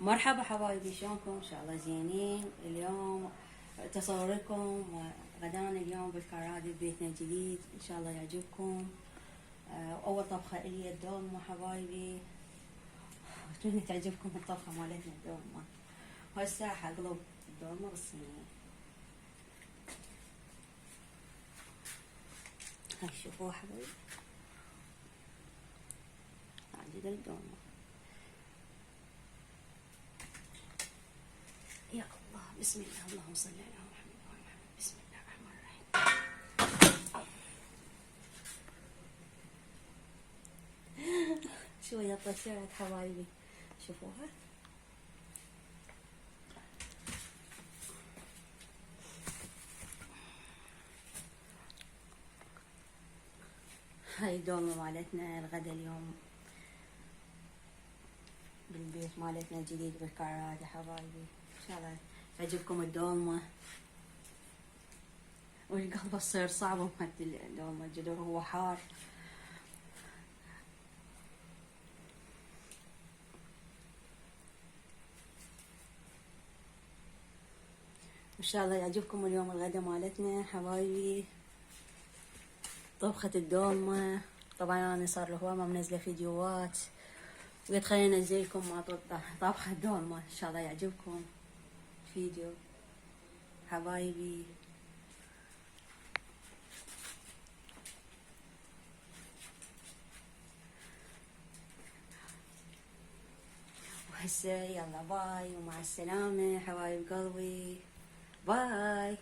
مرحبا حبايبي، شلونكم؟ ان شاء الله زينين. اليوم تصوركم غدانا اليوم بالكرادي ببيتنا الجديد، ان شاء الله يعجبكم. اول طبخه الي الدولمه حبايبي، اتمنى تعجبكم الطبخه مالتنا الدولمه. هسه حقلب الدولمه بالصينيه. هاي شوفوها حبايبي، عجينه الدولمه. يا الله، بسم الله، اللهم صل على محمد وعلى محمد. بسم الله الرحمن الرحيم. شوية طشرت حبايبي، شوفوها. هاي الدولمة مالتنا الغدا اليوم بالبيت مالتنا الجديد بالكرادة حبايبي. ان شاء الله تعجبكم الدولمة. والقلب تصير صعبة مالت الدولمة، الجدر هو حار. ان شاء الله يعجبكم اليوم الغدا مالتنا حبايبي، طبخة الدولمة. طبعا انا صار له هو ما منزله فيديوهات، قلت خليني انزلكم مع طبخة الدولمة، ان شاء الله يعجبكم فيديو حبايبي. وهسه يلا باي ومع السلامة حبايب قلبي، باي.